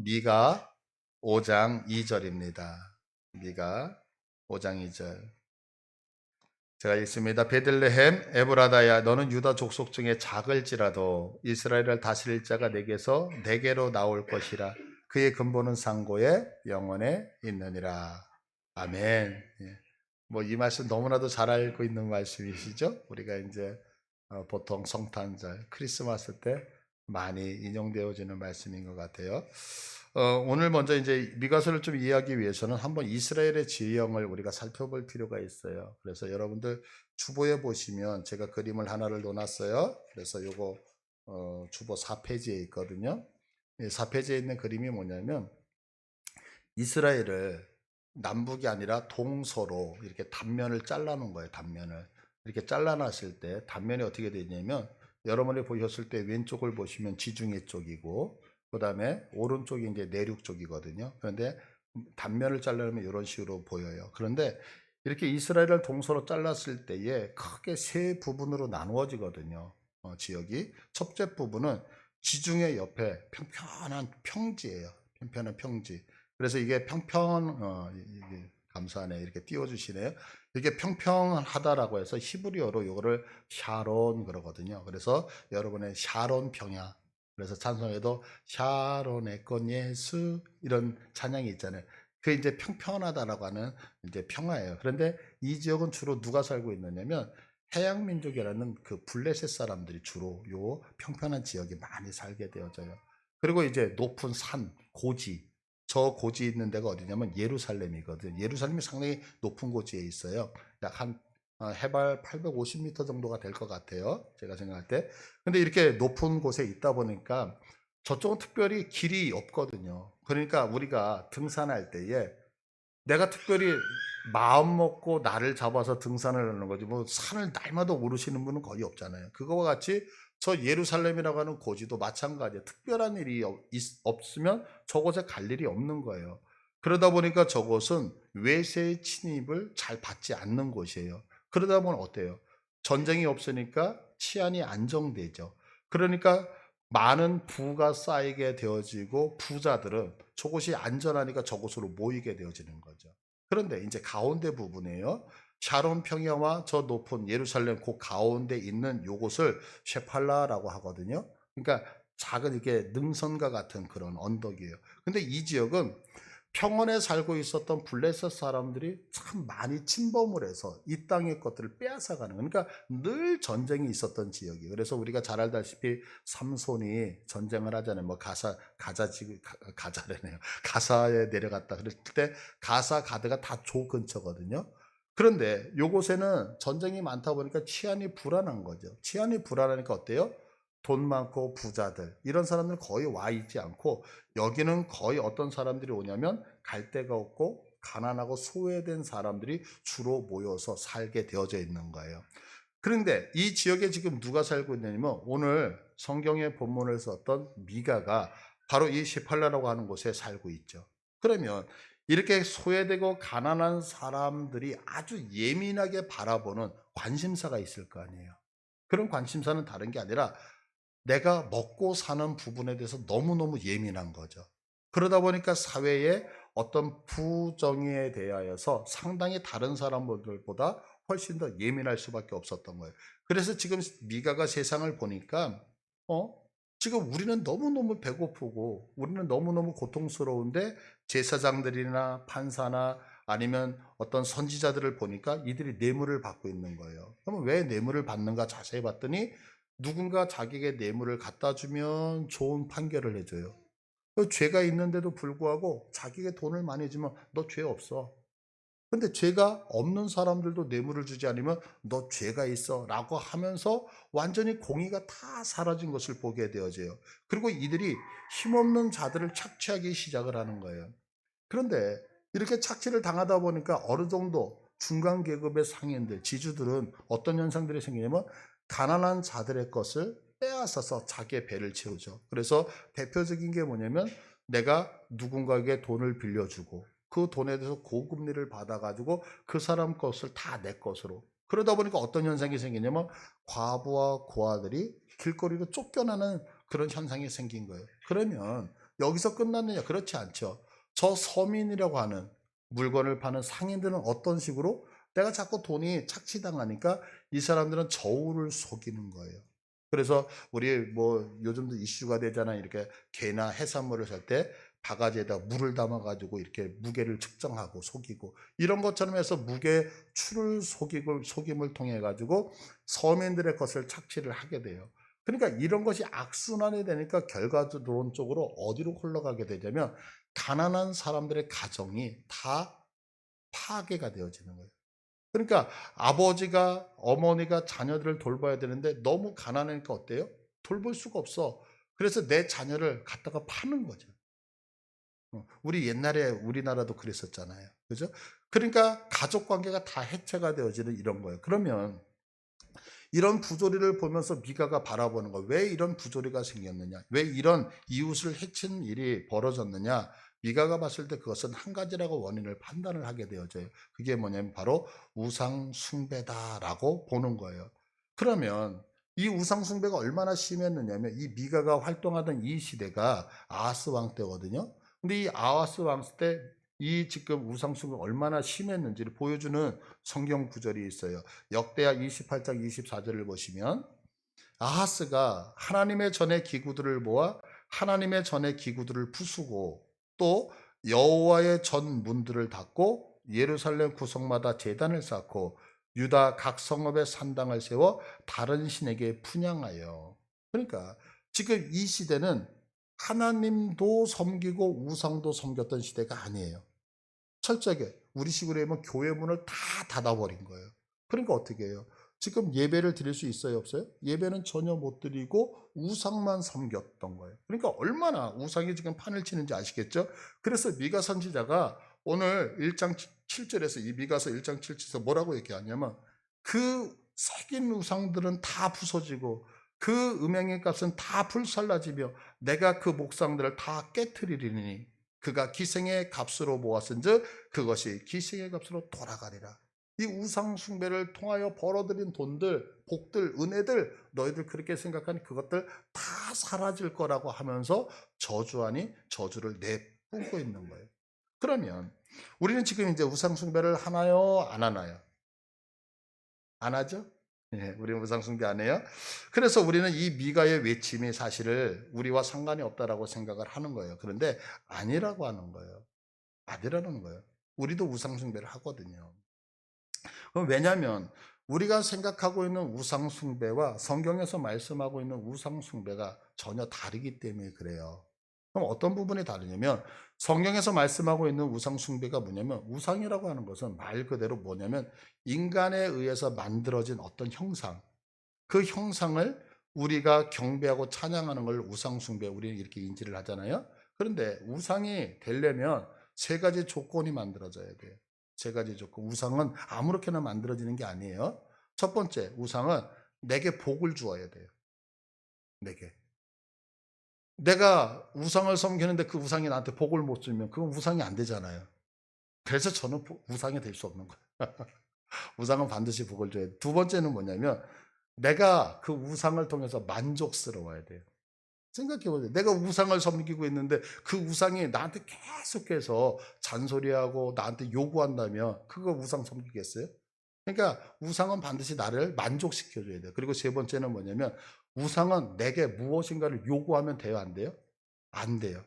미가 5장 2절입니다. 미가 5장 2절. 제가 읽습니다. 베들레헴 에브라다야, 너는 유다 족속 중에 작을지라도 이스라엘을 다스릴 자가 내게로 나올 것이라. 그의 근본은 상고에 영원에 있느니라. 아멘. 뭐 이 말씀 너무나도 잘 알고 있는 말씀이시죠? 우리가 이제 보통 성탄절, 크리스마스 때 많이 인용되어지는 말씀인 것 같아요. 오늘 먼저 이제 미가서를 좀 이해하기 위해서는 한번 이스라엘의 지형을 우리가 살펴볼 필요가 있어요. 그래서 여러분들 주보에 보시면 제가 그림을 하나를 놓았어요. 그래서 요거 주보 4페이지에 있거든요. 4페이지에 있는 그림이 뭐냐면 이스라엘을 남북이 아니라 동서로 이렇게 단면을 잘라놓은 거예요. 단면을 이렇게 잘라놨을 때 단면이 어떻게 되냐면 여러분이 보셨을 때 왼쪽을 보시면 지중해 쪽이고 그 다음에 오른쪽이 이제 내륙 쪽이거든요. 그런데 단면을 잘라놓으면 이런 식으로 보여요. 그런데 이렇게 이스라엘을 동서로 잘랐을 때에 크게 세 부분으로 나누어지거든요. 지역이 첫째 부분은 지중해 옆에 평평한 평지예요. 평평한 평지. 그래서 이게 이게 감사하네. 이렇게 띄워주시네요. 이게 평평하다라고 해서 히브리어로 이거를 샤론 그러거든요. 그래서 여러분의 샤론 평야. 그래서 찬송에도 샤론의 건 예수 이런 찬양이 있잖아요. 그 이제 평평하다라고 하는 이제 평화예요. 그런데 이 지역은 주로 누가 살고 있느냐면 해양 민족이라는 그 블레셋 사람들이 주로 요 평평한 지역에 많이 살게 되어져요. 그리고 이제 높은 산, 고지, 저 고지 있는 데가 어디냐면 예루살렘이거든요. 예루살렘이 상당히 높은 고지에 있어요. 약 한 해발 850m 정도가 될 것 같아요. 제가 생각할 때. 근데 이렇게 높은 곳에 있다 보니까 저쪽은 특별히 길이 없거든요. 그러니까 우리가 등산할 때에 내가 특별히 마음 먹고 날을 잡아서 등산을 하는 거지 뭐 산을 날마다 오르시는 분은 거의 없잖아요. 그거와 같이 저 예루살렘이라고 하는 고지도 마찬가지예요. 특별한 일이 없으면 저곳에 갈 일이 없는 거예요. 그러다 보니까 저곳은 외세의 침입을 잘 받지 않는 곳이에요. 그러다 보면 어때요? 전쟁이 없으니까 치안이 안정되죠. 그러니까 많은 부가 쌓이게 되어지고 부자들은 저곳이 안전하니까 저곳으로 모이게 되어지는 거죠. 그런데 이제 가운데 부분에요. 샤론 평야와 저 높은 예루살렘 그 가운데 있는 요곳을 셰팔라라고 하거든요. 그러니까 작은 이게 능선과 같은 그런 언덕이에요. 근데 이 지역은 평원에 살고 있었던 블레셋 사람들이 참 많이 침범을 해서 이 땅의 것들을 빼앗아가는 그러니까 늘 전쟁이 있었던 지역이에요. 그래서 우리가 잘 알다시피 삼손이 전쟁을 하잖아요. 뭐 가자래네요. 가사에 내려갔다 그럴 때 가사 가드가 다 조 근처거든요. 그런데 요곳에는 전쟁이 많다 보니까 치안이 불안한 거죠. 치안이 불안하니까 어때요? 돈 많고 부자들 이런 사람들은 거의 와 있지 않고 여기는 거의 어떤 사람들이 오냐면 갈 데가 없고 가난하고 소외된 사람들이 주로 모여서 살게 되어져 있는 거예요. 그런데 이 지역에 지금 누가 살고 있냐면 오늘 성경의 본문을 썼던 미가가 바로 이 시팔라라고 하는 곳에 살고 있죠. 그러면 이렇게 소외되고 가난한 사람들이 아주 예민하게 바라보는 관심사가 있을 거 아니에요. 그런 관심사는 다른 게 아니라 내가 먹고 사는 부분에 대해서 너무너무 예민한 거죠. 그러다 보니까 사회의 어떤 부정에 대하여서 상당히 다른 사람들보다 훨씬 더 예민할 수밖에 없었던 거예요. 그래서 지금 미가가 세상을 보니까 어? 지금 우리는 너무너무 배고프고 우리는 너무너무 고통스러운데 제사장들이나 판사나 아니면 어떤 선지자들을 보니까 이들이 뇌물을 받고 있는 거예요. 그러면 왜 뇌물을 받는가 자세히 봤더니 누군가 자기에게 뇌물을 갖다 주면 좋은 판결을 해줘요. 죄가 있는데도 불구하고 자기에게 돈을 많이 주면 너 죄 없어. 근데 죄가 없는 사람들도 뇌물을 주지 않으면 너 죄가 있어 라고 하면서 완전히 공의가 다 사라진 것을 보게 되어져요. 그리고 이들이 힘없는 자들을 착취하기 시작을 하는 거예요. 그런데 이렇게 착취를 당하다 보니까 어느 정도 중간 계급의 상인들, 지주들은 어떤 현상들이 생기냐면 가난한 자들의 것을 빼앗아서 자기의 배를 채우죠. 그래서 대표적인 게 뭐냐면 내가 누군가에게 돈을 빌려주고 그 돈에 대해서 고금리를 받아가지고 그 사람 것을 다 내 것으로. 그러다 보니까 어떤 현상이 생기냐면 과부와 고아들이 길거리로 쫓겨나는 그런 현상이 생긴 거예요. 그러면 여기서 끝났느냐? 그렇지 않죠. 저 서민이라고 하는 물건을 파는 상인들은 어떤 식으로 내가 자꾸 돈이 착취당하니까 이 사람들은 저울을 속이는 거예요. 그래서 우리 뭐 요즘도 이슈가 되잖아요. 이렇게 게나 해산물을 살 때 바가지에다 물을 담아 가지고 이렇게 무게를 측정하고 속이고 이런 것처럼 해서 무게 추를 속임을 통해 가지고 서민들의 것을 착취를 하게 돼요. 그러니까 이런 것이 악순환이 되니까 결과론적으로 어디로 흘러가게 되냐면 가난한 사람들의 가정이 다 파괴가 되어지는 거예요. 그러니까 아버지가 어머니가 자녀들을 돌봐야 되는데 너무 가난하니까 어때요? 돌볼 수가 없어. 그래서 내 자녀를 갖다가 파는 거죠. 우리 옛날에 우리나라도 그랬었잖아요. 그죠? 그러니까 가족 관계가 다 해체가 되어지는 이런 거예요. 그러면 이런 부조리를 보면서 미가가 바라보는 거. 왜 이런 부조리가 생겼느냐? 왜 이런 이웃을 해치는 일이 벌어졌느냐? 미가가 봤을 때 그것은 한 가지라고 원인을 판단을 하게 되어져요. 그게 뭐냐면 바로 우상 숭배다라고 보는 거예요. 그러면 이 우상 숭배가 얼마나 심했느냐면 이 미가가 활동하던 이 시대가 아하스 왕 때거든요. 근데 이 아하스 왕 때 이 지금 우상 숭배가 얼마나 심했는지를 보여주는 성경 구절이 있어요. 역대하 28장 24절을 보시면 아하스가 하나님의 전에 기구들을 모아 하나님의 전에 기구들을 부수고 또 여호와의 전 문들을 닫고 예루살렘 구성마다 제단을 쌓고 유다 각 성읍에 산당을 세워 다른 신에게 분향하여. 그러니까 지금 이 시대는 하나님도 섬기고 우상도 섬겼던 시대가 아니에요. 철저하게 우리식으로 하면 교회 문을 다 닫아버린 거예요. 그러니까 어떻게 해요? 지금 예배를 드릴 수 있어요, 없어요? 예배는 전혀 못 드리고 우상만 섬겼던 거예요. 그러니까 얼마나 우상이 지금 판을 치는지 아시겠죠? 그래서 미가 선지자가 오늘 1장 7절에서 이 미가서 1장 7절에서 뭐라고 얘기하냐면 그 새긴 우상들은 다 부서지고 그 음행의 값은 다 불살라지며 내가 그 목상들을 다 깨트리리니 그가 기생의 값으로 모았은즉 그것이 기생의 값으로 돌아가리라. 이 우상 숭배를 통하여 벌어들인 돈들, 복들, 은혜들 너희들 그렇게 생각하니 그것들 다 사라질 거라고 하면서 저주 아니 저주를 내뿜고 있는 거예요. 그러면 우리는 지금 이제 우상 숭배를 하나요, 안 하나요? 안 하죠? 예, 우리는 우상 숭배 안 해요. 그래서 우리는 이 미가의 외침이 사실을 우리와 상관이 없다라고 생각을 하는 거예요. 그런데 아니라고 하는 거예요. 아니라는 거예요. 우리도 우상 숭배를 하거든요. 왜냐하면 우리가 생각하고 있는 우상 숭배와 성경에서 말씀하고 있는 우상 숭배가 전혀 다르기 때문에 그래요. 그럼 어떤 부분이 다르냐면 성경에서 말씀하고 있는 우상 숭배가 뭐냐면 우상이라고 하는 것은 말 그대로 뭐냐면 인간에 의해서 만들어진 어떤 형상, 그 형상을 우리가 경배하고 찬양하는 걸 우상 숭배 우리는 이렇게 인지를 하잖아요. 그런데 우상이 되려면 세 가지 조건이 만들어져야 돼요. 세 가지 조건. 우상은 아무렇게나 만들어지는 게 아니에요. 첫 번째, 우상은 내게 복을 주어야 돼요. 내게. 내가 우상을 섬기는데 그 우상이 나한테 복을 못 주면 그건 우상이 안 되잖아요. 그래서 저는 우상이 될 수 없는 거예요. 우상은 반드시 복을 줘야 돼요. 두 번째는 뭐냐면 내가 그 우상을 통해서 만족스러워야 돼요. 생각해 보세요. 내가 우상을 섬기고 있는데 그 우상이 나한테 계속해서 잔소리하고 나한테 요구한다면 그거 우상 섬기겠어요? 그러니까 우상은 반드시 나를 만족시켜 줘야 돼요. 그리고 세 번째는 뭐냐면 우상은 내게 무엇인가를 요구하면 돼요, 안 돼요? 안 돼요.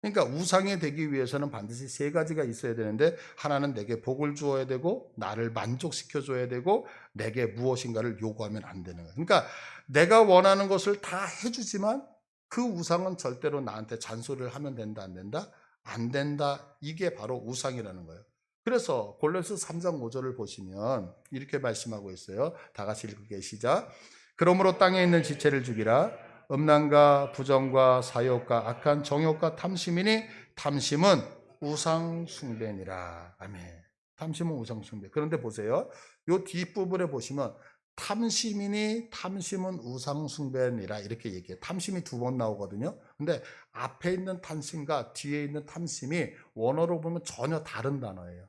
그러니까 우상이 되기 위해서는 반드시 세 가지가 있어야 되는데 하나는 내게 복을 주어야 되고 나를 만족시켜 줘야 되고 내게 무엇인가를 요구하면 안 되는 거예요. 그러니까 내가 원하는 것을 다 해주지만 그 우상은 절대로 나한테 잔소리를 하면 된다 안 된다? 안 된다. 이게 바로 우상이라는 거예요. 그래서 골로새 3장 5절을 보시면 이렇게 말씀하고 있어요. 다 같이 읽을게요. 시작. 그러므로 땅에 있는 지체를 죽이라. 음란과 부정과 사욕과 악한 정욕과 탐심이니 탐심은 우상 숭배니라. 아멘. 탐심은 우상 숭배. 그런데 보세요. 요 뒷부분에 보시면 탐심이니 탐심은 우상 숭배니라 이렇게 얘기해요. 탐심이 두 번 나오거든요. 근데 앞에 있는 탐심과 뒤에 있는 탐심이 원어로 보면 전혀 다른 단어예요.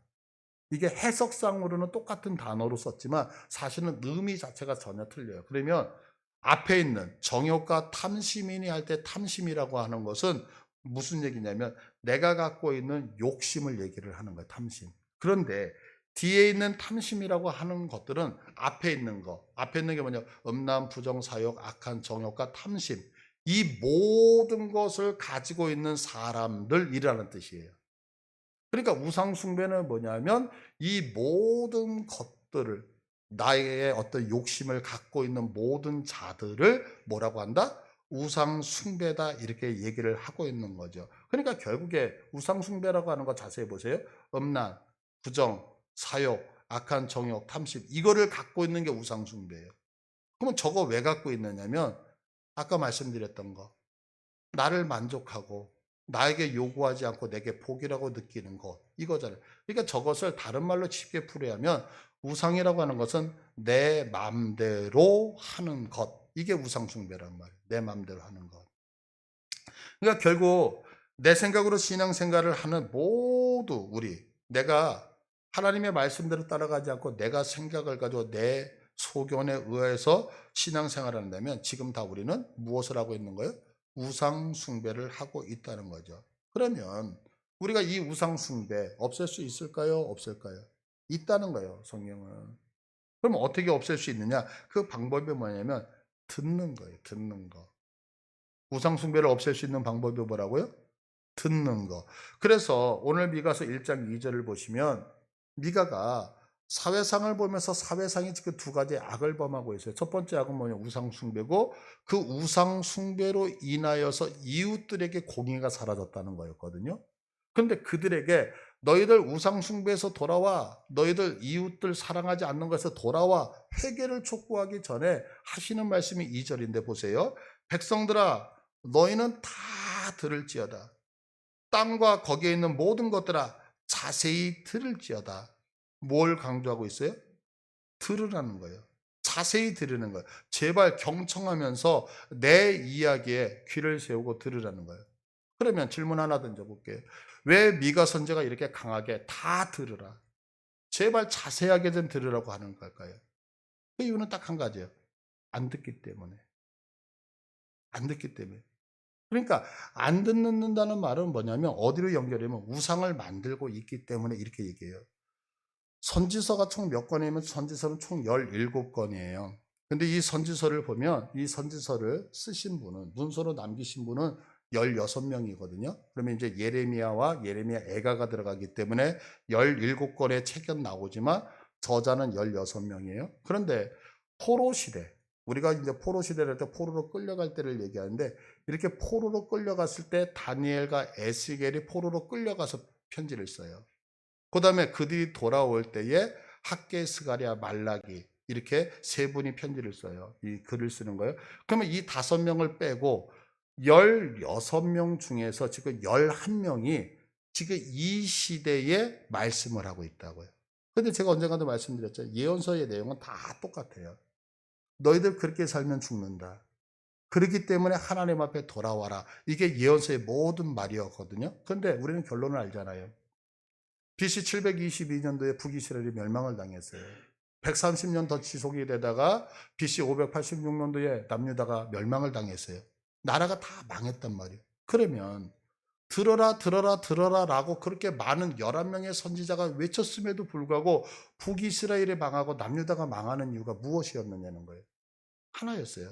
이게 해석상으로는 똑같은 단어로 썼지만 사실은 의미 자체가 전혀 틀려요. 그러면 앞에 있는 정욕과 탐심이니 할 때 탐심이라고 하는 것은 무슨 얘기냐면 내가 갖고 있는 욕심을 얘기를 하는 거예요. 탐심. 그런데 뒤에 있는 탐심이라고 하는 것들은 앞에 있는 거. 앞에 있는 게 뭐냐? 음란, 부정, 사욕, 악한 정욕과 탐심. 이 모든 것을 가지고 있는 사람들이라는 뜻이에요. 그러니까 우상 숭배는 뭐냐면 이 모든 것들을, 나의 어떤 욕심을 갖고 있는 모든 자들을 뭐라고 한다? 우상 숭배다, 이렇게 얘기를 하고 있는 거죠. 그러니까 결국에 우상 숭배라고 하는 거 자세히 보세요. 음란, 부정, 사욕, 악한 정욕, 탐심, 이거를 갖고 있는 게 우상 숭배예요. 그러면 저거 왜 갖고 있느냐면 아까 말씀드렸던 거, 나를 만족하고 나에게 요구하지 않고 내게 복이라고 느끼는 것, 이거잖아요. 그러니까 저것을 다른 말로 쉽게 풀이하면 우상이라고 하는 것은 내 맘대로 하는 것, 이게 우상 숭배란 말이에요. 내 맘대로 하는 것. 그러니까 결국 내 생각으로 신앙생활을 하는 모두 우리, 내가 하나님의 말씀대로 따라가지 않고 내가 생각을 가지고 내 소견에 의해서 신앙생활을 한다면 지금 다 우리는 무엇을 하고 있는 거예요? 우상 숭배를 하고 있다는 거죠. 그러면 우리가 이 우상 숭배 없앨 수 있을까요? 없을까요? 있다는 거예요, 성경은. 그럼 어떻게 없앨 수 있느냐? 그 방법이 뭐냐면 듣는 거예요, 듣는 거. 우상 숭배를 없앨 수 있는 방법이 뭐라고요? 듣는 거. 그래서 오늘 미가서 1장 2절을 보시면 미가가 사회상을 보면서 사회상이 지금 두 가지 악을 범하고 있어요. 첫 번째 악은 뭐냐? 우상 숭배고, 그 우상 숭배로 인하여서 이웃들에게 공의가 사라졌다는 거였거든요. 그런데 그들에게 너희들 우상 숭배에서 돌아와, 너희들 이웃들 사랑하지 않는 것에서 돌아와, 회개를 촉구하기 전에 하시는 말씀이 2절인데 보세요. 백성들아, 너희는 다 들을지어다. 땅과 거기에 있는 모든 것들아, 자세히 들을지어다. 뭘 강조하고 있어요? 들으라는 거예요. 자세히 들으는 거예요. 제발 경청하면서 내 이야기에 귀를 세우고 들으라는 거예요. 그러면 질문 하나 던져볼게요. 왜 미가 선지자가 이렇게 강하게 다 들으라, 제발 자세하게 좀 들으라고 하는 걸까요? 그 이유는 딱 한 가지예요. 안 듣기 때문에. 안 듣기 때문에. 그러니까 안 듣는다는 말은 뭐냐면 어디로 연결하면 우상을 만들고 있기 때문에 이렇게 얘기해요. 선지서가 총 몇 권이면 선지서는 총 17권이에요. 근데 이 선지서를 보면 이 선지서를 쓰신 분은, 문서로 남기신 분은 16명이거든요. 그러면 이제 예레미야와 예레미야 애가가 들어가기 때문에 17권의 책은 나오지만 저자는 16명이에요. 그런데 포로 시대, 우리가 이제 포로 시대를 할 때 포로로 끌려갈 때를 얘기하는데, 이렇게 포로로 끌려갔을 때 다니엘과 에스겔이 포로로 끌려가서 편지를 써요. 그 다음에 그들이 돌아올 때에 학개, 스가랴, 말라기, 이렇게 세 분이 편지를 써요. 이 글을 쓰는 거예요. 그러면 이 5명을 빼고 16명 중에서 지금 11명이 지금 이 시대에 말씀을 하고 있다고요. 근데 제가 언젠가도 말씀드렸죠. 예언서의 내용은 다 똑같아요. 너희들 그렇게 살면 죽는다. 그렇기 때문에 하나님 앞에 돌아와라. 이게 예언서의 모든 말이었거든요. 그런데 우리는 결론을 알잖아요. BC 722년도에 북이스라엘이 멸망을 당했어요. 130년 더 지속이 되다가 BC 586년도에 남유다가 멸망을 당했어요. 나라가 다 망했단 말이에요. 그러면 들어라 들어라 들어라 라고 그렇게 많은 11명의 선지자가 외쳤음에도 불구하고 북이스라엘이 망하고 남유다가 망하는 이유가 무엇이었느냐는 거예요. 하나였어요.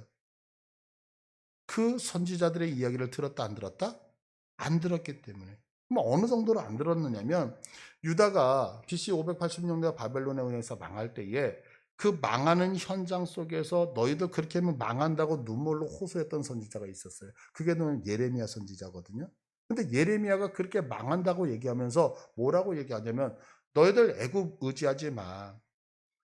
그 선지자들의 이야기를 들었다 안 들었다? 안 들었기 때문에. 그럼 어느 정도로 안 들었느냐면 유다가 BC 580년대 바벨론에 의해서 망할 때에 그 망하는 현장 속에서 너희들 그렇게 하면 망한다고 눈물로 호소했던 선지자가 있었어요. 그게 예레미야 선지자거든요. 근데 예레미야가 그렇게 망한다고 얘기하면서 뭐라고 얘기하냐면 너희들 애굽 의지하지 마.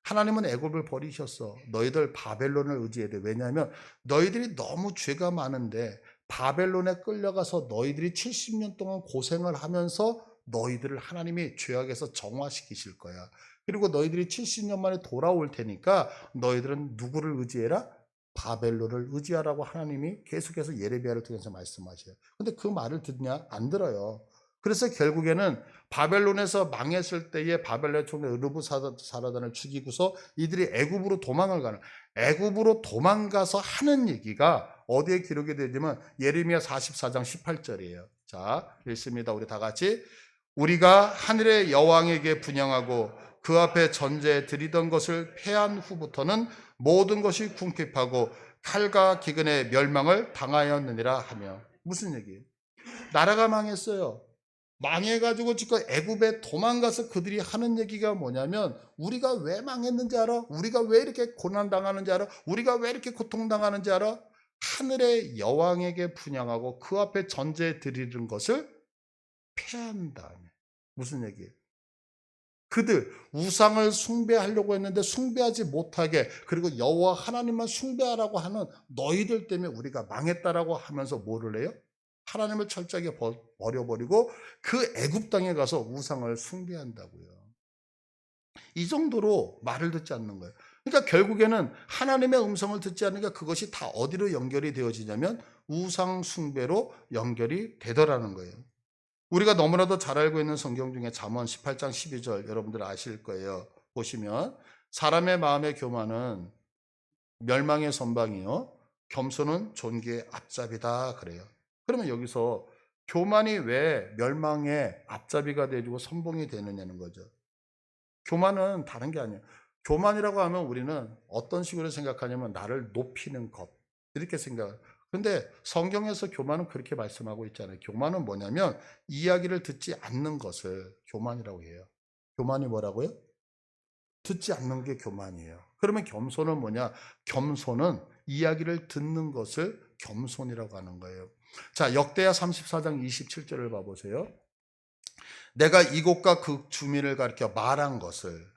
하나님은 애굽을 버리셨어. 너희들 바벨론을 의지해야 돼. 왜냐하면 너희들이 너무 죄가 많은데 바벨론에 끌려가서 너희들이 70년 동안 고생을 하면서 너희들을 하나님이 죄악에서 정화시키실 거야. 그리고 너희들이 70년 만에 돌아올 테니까 너희들은 누구를 의지해라? 바벨론을 의지하라고 하나님이 계속해서 예레미야를 통해서 말씀하셔요. 근데 그 말을 듣냐? 안 들어요. 그래서 결국에는 바벨론에서 망했을 때에 바벨론 총리 느부사라단을 죽이고서 이들이 애굽으로 도망을 가는, 애굽으로 도망가서 하는 얘기가 어디에 기록이 되냐면 예레미야 44장 18절이에요. 자, 읽습니다. 우리 다 같이. 우리가 하늘의 여왕에게 분향하고 그 앞에 전제 드리던 것을 패한 후부터는 모든 것이 궁핍하고 칼과 기근의 멸망을 당하였느니라 하며. 무슨 얘기예요? 나라가 망했어요. 망해가지고 지금 애굽에 도망가서 그들이 하는 얘기가 뭐냐면, 우리가 왜 망했는지 알아? 우리가 왜 이렇게 고난당하는지 알아? 우리가 왜 이렇게 고통당하는지 알아? 하늘의 여왕에게 분향하고 그 앞에 전제 드리는 것을 패한 다음에. 무슨 얘기예요? 그들 우상을 숭배하려고 했는데 숭배하지 못하게, 그리고 여호와 하나님만 숭배하라고 하는 너희들 때문에 우리가 망했다라고 하면서 뭐를 해요? 하나님을 철저하게 버려버리고 그 애굽 땅에 가서 우상을 숭배한다고요. 이 정도로 말을 듣지 않는 거예요. 그러니까 결국에는 하나님의 음성을 듣지 않으니까 그것이 다 어디로 연결이 되어지냐면 우상 숭배로 연결이 되더라는 거예요. 우리가 너무나도 잘 알고 있는 성경 중에 잠언 18장 12절 여러분들 아실 거예요. 보시면 사람의 마음의 교만은 멸망의 선방이요 겸손은 존귀의 앞잡이다 그래요. 그러면 여기서 교만이 왜 멸망의 앞잡이가 되고 선봉이 되느냐는 거죠. 교만은 다른 게 아니에요. 교만이라고 하면 우리는 어떤 식으로 생각하냐면 나를 높이는 것 이렇게 생각해요. 근데 성경에서 교만은 그렇게 말씀하고 있잖아요. 교만은 뭐냐면 이야기를 듣지 않는 것을 교만이라고 해요. 교만이 뭐라고요? 듣지 않는 게 교만이에요. 그러면 겸손은 뭐냐? 겸손은 이야기를 듣는 것을 겸손이라고 하는 거예요. 자, 역대하 34장 27절을 봐보세요. 내가 이곳과 그 주민을 가리켜 말한 것을,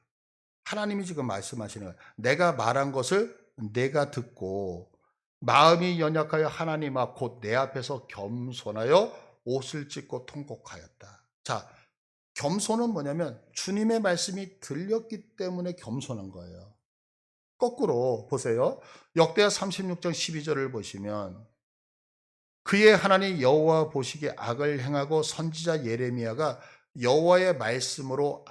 하나님이 지금 말씀하시는 거예요. 내가 말한 것을 내가 듣고 마음이 연약하여 하나님 앞 곧 내 앞에서 겸손하여 옷을 찢고 통곡하였다. 자, 겸손은 뭐냐면 주님의 말씀이 들렸기 때문에 겸손한 거예요. 거꾸로 보세요. 역대하 36장 12절을 보시면 그의 하나님 여호와 보시기에 악을 행하고 선지자 예레미야가 여호와의 말씀으로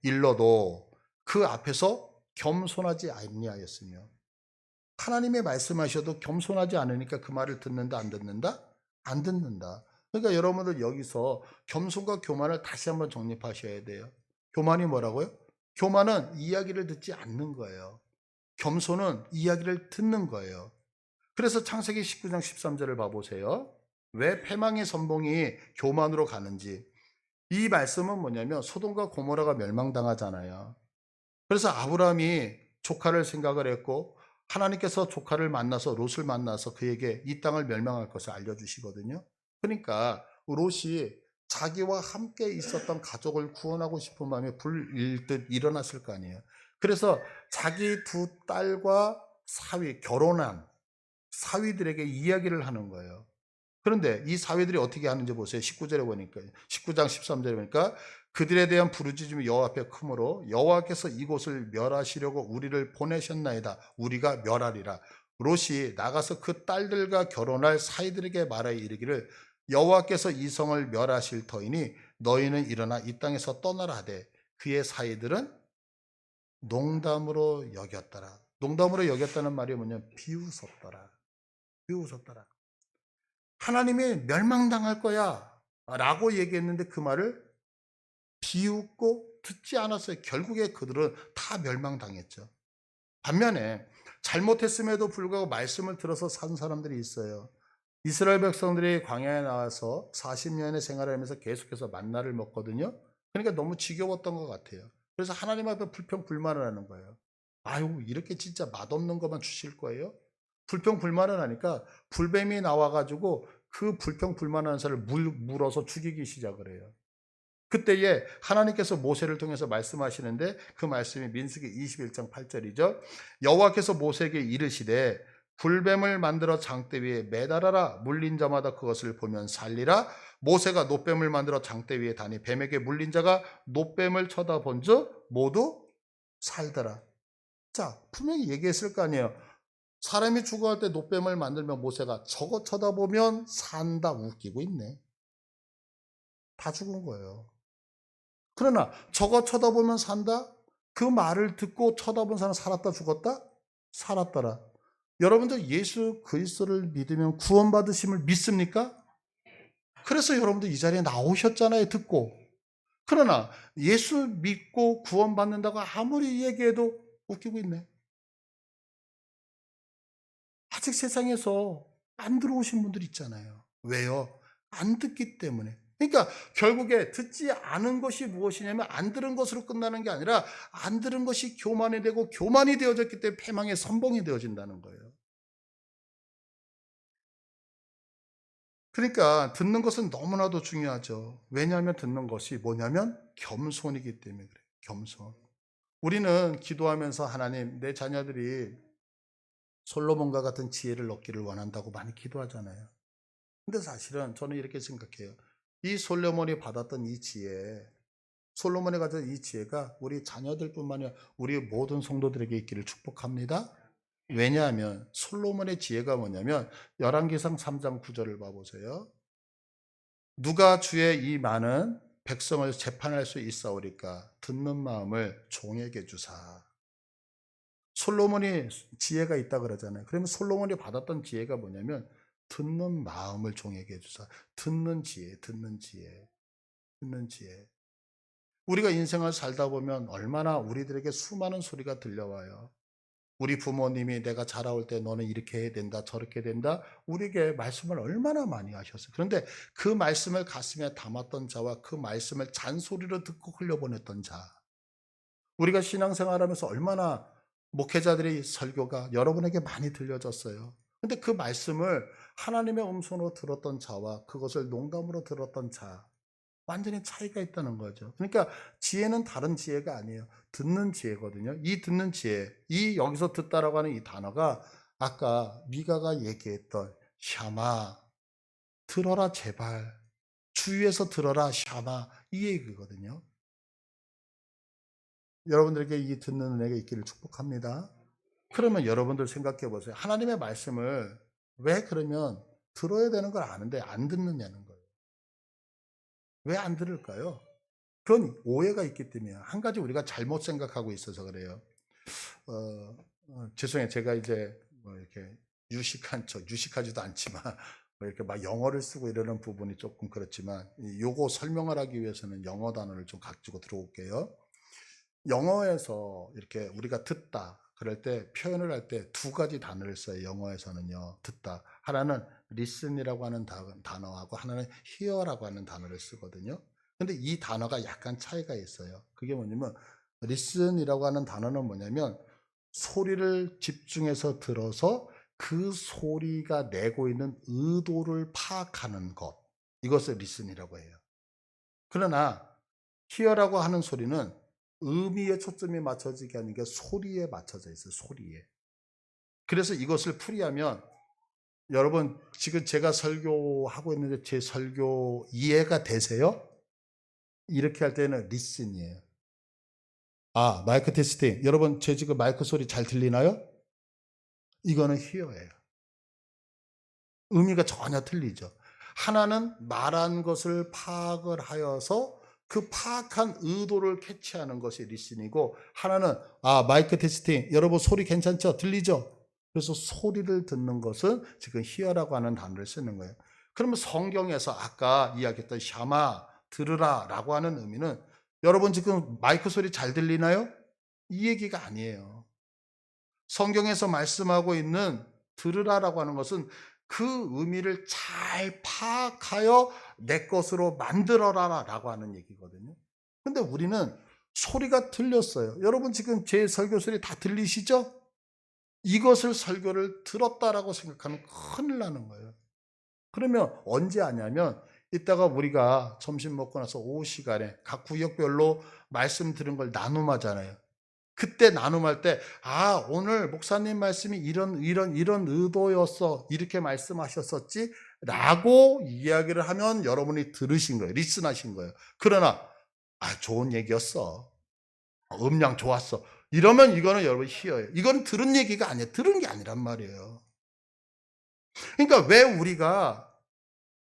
일러도 그 앞에서 겸손하지 아니하였으며, 하나님의 말씀하셔도 겸손하지 않으니까 그 말을 듣는다 안 듣는다? 안 듣는다. 그러니까 여러분들 여기서 겸손과 교만을 다시 한번 정립하셔야 돼요. 교만이 뭐라고요? 교만은 이야기를 듣지 않는 거예요. 겸손은 이야기를 듣는 거예요. 그래서 창세기 19장 13절을 봐보세요. 왜 패망의 선봉이 교만으로 가는지. 이 말씀은 뭐냐면 소돔과 고모라가 멸망당하잖아요. 그래서 아브라함이 조카를 생각을 했고 하나님께서 조카를 만나서 롯을 만나서 그에게 이 땅을 멸망할 것을 알려주시거든요. 그러니까 롯이 자기와 함께 있었던 가족을 구원하고 싶은 마음에 불일듯 일어났을 거 아니에요. 그래서 자기 두 딸과 결혼한 사위들에게 이야기를 하는 거예요. 그런데 이 사위들이 어떻게 하는지 보세요. 19절에 보니까, 19장 13절에 보니까 그들에 대한 부르짖음이 여호와 앞에 크므로 여호와께서 이곳을 멸하시려고 우리를 보내셨나이다. 우리가 멸하리라. 롯이 나가서 그 딸들과 결혼할 사위들에게 말하여 이르기를 여호와께서 이 성을 멸하실 터이니 너희는 일어나 이 땅에서 떠나라 하되 그의 사위들은 농담으로 여겼더라. 농담으로 여겼다는 말이 뭐냐면 비웃었더라. 비웃었더라. 하나님이 멸망당할 거야 라고 얘기했는데 그 말을 비웃고 듣지 않았어요. 결국에 그들은 다 멸망당했죠. 반면에 잘못했음에도 불구하고 말씀을 들어서 산 사람들이 있어요. 이스라엘 백성들이 광야에 나와서 40년의 생활을 하면서 계속해서 만나를 먹거든요. 그러니까 너무 지겨웠던 것 같아요. 그래서 하나님 앞에 불평불만을 하는 거예요. 아유, 이렇게 진짜 맛없는 것만 주실 거예요? 불평불만을 하니까 불뱀이 나와가지고 그 불평불만하는 사람을 물어서 죽이기 시작을 해요. 그때에 하나님께서 모세를 통해서 말씀하시는데 그 말씀이 민수기 21장 8절이죠. 여호와께서 모세에게 이르시되 불뱀을 만들어 장대 위에 매달아라. 물린 자마다 그것을 보면 살리라. 모세가 놋뱀을 만들어 장대 위에 다니 뱀에게 물린 자가 놋뱀을 쳐다본즉 모두 살더라. 자, 분명히 얘기했을 거 아니에요. 사람이 죽어갈 때 놋뱀을 만들면 모세가 저거 쳐다보면 산다 웃기고 있네. 다 죽은 거예요. 그러나 저거 쳐다보면 산다? 그 말을 듣고 쳐다본 사람 살았다 죽었다? 살았더라. 여러분들 예수 그리스도를 믿으면 구원받으심을 믿습니까? 그래서 여러분들 이 자리에 나오셨잖아요, 듣고. 그러나 예수 믿고 구원받는다고 아무리 얘기해도 웃기고 있네. 아직 세상에서 안 들어오신 분들 있잖아요. 왜요? 안 듣기 때문에. 그러니까 결국에 듣지 않은 것이 무엇이냐면 안 들은 것으로 끝나는 게 아니라 안 들은 것이 교만이 되고 교만이 되어졌기 때문에 패망의 선봉이 되어진다는 거예요. 그러니까 듣는 것은 너무나도 중요하죠. 왜냐하면 듣는 것이 뭐냐면 겸손이기 때문에 그래요. 겸손. 우리는 기도하면서 하나님, 내 자녀들이 솔로몬과 같은 지혜를 얻기를 원한다고 많이 기도하잖아요. 근데 사실은 저는 이렇게 생각해요. 이 솔로몬이 받았던 이 지혜, 솔로몬이 가진 이 지혜가 우리 자녀들뿐만 아니라 우리 모든 성도들에게 있기를 축복합니다. 왜냐하면 솔로몬의 지혜가 뭐냐면 열왕기상 3장 9절을 봐보세요. 누가 주의 이 많은 백성을 재판할 수 있사오리까 듣는 마음을 종에게 주사. 솔로몬이 지혜가 있다 그러잖아요. 그러면 솔로몬이 받았던 지혜가 뭐냐면 듣는 마음을 종에게 주사. 듣는 지혜, 듣는 지혜, 듣는 지혜. 우리가 인생을 살다 보면 얼마나 우리들에게 수많은 소리가 들려와요. 우리 부모님이 내가 자라올 때 너는 이렇게 해야 된다, 저렇게 된다. 우리에게 말씀을 얼마나 많이 하셨어요. 그런데 그 말씀을 가슴에 담았던 자와 그 말씀을 잔소리로 듣고 흘려보냈던 자. 우리가 신앙생활하면서 얼마나 목회자들의 설교가 여러분에게 많이 들려졌어요. 근데 그 말씀을 하나님의 음성으로 들었던 자와 그것을 농담으로 들었던 자, 완전히 차이가 있다는 거죠. 그러니까 지혜는 다른 지혜가 아니에요. 듣는 지혜거든요. 이 듣는 지혜, 이 여기서 듣다라고 하는 이 단어가 아까 미가가 얘기했던 샤마, 들어라 제발, 주위에서 들어라 샤마, 이 얘기거든요. 여러분들에게 이 듣는 은혜가 있기를 축복합니다. 그러면 여러분들 생각해 보세요. 하나님의 말씀을 왜 그러면 들어야 되는 걸 아는데 안 듣느냐는 거예요. 왜 안 들을까요? 그런 오해가 있기 때문에 한 가지 우리가 잘못 생각하고 있어서 그래요. 죄송해요. 제가 이제 뭐 이렇게 유식하지도 않지만 뭐 이렇게 막 영어를 쓰고 이러는 부분이 조금 그렇지만 요거 설명을 하기 위해서는 영어 단어를 좀 가지고 들어올게요. 영어에서 이렇게 우리가 듣다 그럴 때 표현을 할 때 두 가지 단어를 써요. 영어에서는요. 듣다. 하나는 listen이라고 하는 단어하고 하나는 hear라고 하는 단어를 쓰거든요. 근데 이 단어가 약간 차이가 있어요. 그게 뭐냐면 listen이라고 하는 단어는 뭐냐면 소리를 집중해서 들어서 그 소리가 내고 있는 의도를 파악하는 것. 이것을 listen이라고 해요. 그러나 hear라고 하는 소리는 의미에 초점이 맞춰지게 하는 게 소리에 맞춰져 있어요. 소리에. 그래서 이것을 풀이하면 여러분 지금 제가 설교하고 있는데 제 설교 이해가 되세요? 이렇게 할 때는 listen이에요. 아, 마이크 테스팅. 여러분 제 지금 마이크 소리 잘 들리나요? 이거는 hear예요. 의미가 전혀 틀리죠. 하나는 말한 것을 파악을 하여서 그 파악한 의도를 캐치하는 것이 리슨이고 하나는 아 마이크 테스팅 여러분 소리 괜찮죠? 들리죠? 그래서 소리를 듣는 것은 지금 히어라고 하는 단어를 쓰는 거예요. 그러면 성경에서 아까 이야기했던 샤마 들으라 라고 하는 의미는 여러분 지금 마이크 소리 잘 들리나요? 이 얘기가 아니에요. 성경에서 말씀하고 있는 들으라라고 하는 것은 그 의미를 잘 파악하여 내 것으로 만들어라라고 하는 얘기거든요. 근데 우리는 소리가 들렸어요. 여러분 지금 제 설교 소리 다 들리시죠? 이것을 설교를 들었다라고 생각하면 큰일 나는 거예요. 그러면 언제 하냐면 이따가 우리가 점심 먹고 나서 오후 시간에 각 구역별로 말씀 들은 걸 나눔하잖아요. 그때 나눔할 때, 아, 오늘 목사님 말씀이 이런 의도였어. 이렇게 말씀하셨었지? 라고 이야기를 하면 여러분이 들으신 거예요. 리슨하신 거예요. 그러나, 아, 좋은 얘기였어. 음량 좋았어. 이러면 이거는 여러분 희어예요. 이건 들은 얘기가 아니에요. 들은 게 아니란 말이에요. 그러니까 왜 우리가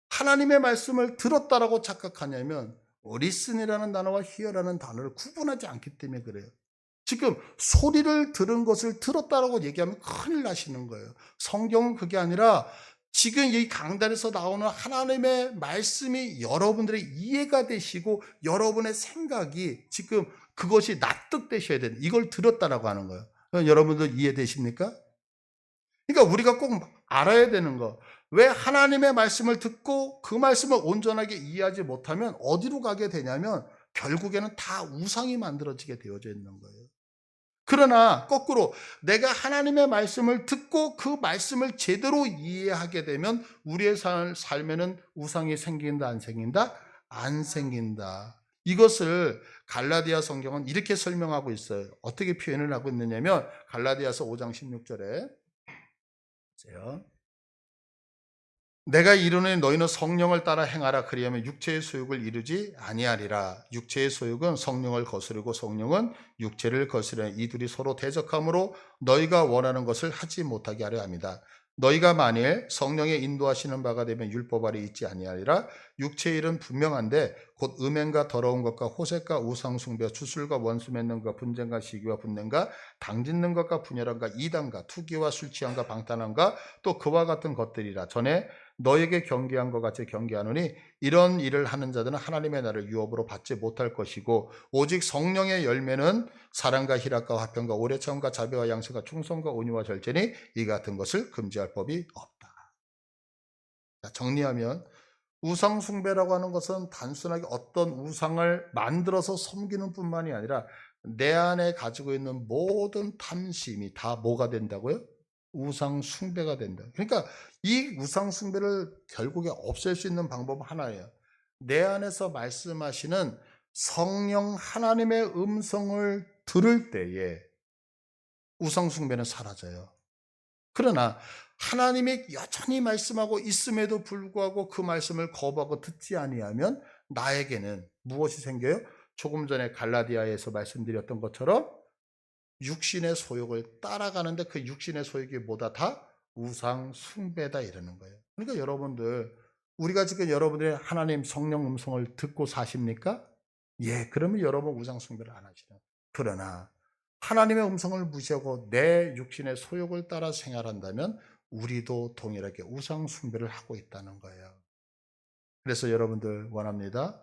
하나님의 말씀을 들었다라고 착각하냐면, 리슨이라는 단어와 히어라는 단어를 구분하지 않기 때문에 그래요. 지금 소리를 들은 것을 들었다라고 얘기하면 큰일 나시는 거예요. 성경은 그게 아니라 지금 이 강단에서 나오는 하나님의 말씀이 여러분들의 이해가 되시고 여러분의 생각이 지금 그것이 납득되셔야 되는, 이걸 들었다라고 하는 거예요. 여러분들 이해되십니까? 그러니까 우리가 꼭 알아야 되는 거. 왜 하나님의 말씀을 듣고 그 말씀을 온전하게 이해하지 못하면 어디로 가게 되냐면 결국에는 다 우상이 만들어지게 되어져 있는 거예요. 그러나 거꾸로 내가 하나님의 말씀을 듣고 그 말씀을 제대로 이해하게 되면 우리의 삶에는 우상이 생긴다, 안 생긴다? 안 생긴다. 이것을 갈라디아 성경은 이렇게 설명하고 있어요. 어떻게 표현을 하고 있느냐면 갈라디아서 5장 16절에 보세요. 내가 이르노니 너희는 성령을 따라 행하라. 그리하면 육체의 소욕을 이루지 아니하리라. 육체의 소욕은 성령을 거스르고 성령은 육체를 거스르니 이 둘이 서로 대적함으로 너희가 원하는 것을 하지 못하게 하려 합니다. 너희가 만일 성령의 인도하시는 바가 되면 율법 아래 있지 아니하리라. 육체의 일은 분명한데 곧 음행과 더러운 것과 호색과 우상숭배, 주술과 원수 맺는 것, 분쟁과 시기와 분냄과 당짓는 것과 분열함과 이단과 투기와 술 취함과 방탕함과 또 그와 같은 것들이라. 전에 너에게 경계한 것 같이 경계하노니 이런 일을 하는 자들은 하나님의 나라를 유업으로 받지 못할 것이고 오직 성령의 열매는 사랑과 희락과 화평과 오래 참과 자비와 양선과 충성과 온유와 절제니 이 같은 것을 금지할 법이 없다. 정리하면 우상 숭배라고 하는 것은 단순하게 어떤 우상을 만들어서 섬기는 뿐만이 아니라 내 안에 가지고 있는 모든 탐심이 다 뭐가 된다고요? 우상 숭배가 된다. 그러니까 이 우상 숭배를 결국에 없앨 수 있는 방법은 하나예요. 내 안에서 말씀하시는 성령 하나님의 음성을 들을 때에 우상 숭배는 사라져요. 그러나 하나님이 여전히 말씀하고 있음에도 불구하고 그 말씀을 거부하고 듣지 아니하면 나에게는 무엇이 생겨요? 조금 전에 갈라디아에서 말씀드렸던 것처럼 육신의 소욕을 따라가는데 그 육신의 소욕이 뭐다? 다 우상 숭배다 이러는 거예요. 그러니까 여러분들, 우리가 지금 여러분들의 하나님 성령 음성을 듣고 사십니까? 예, 그러면 여러분 우상 숭배를 안 하시죠. 그러나 하나님의 음성을 무시하고 내 육신의 소욕을 따라 생활한다면 우리도 동일하게 우상 숭배를 하고 있다는 거예요. 그래서 여러분들 원합니다.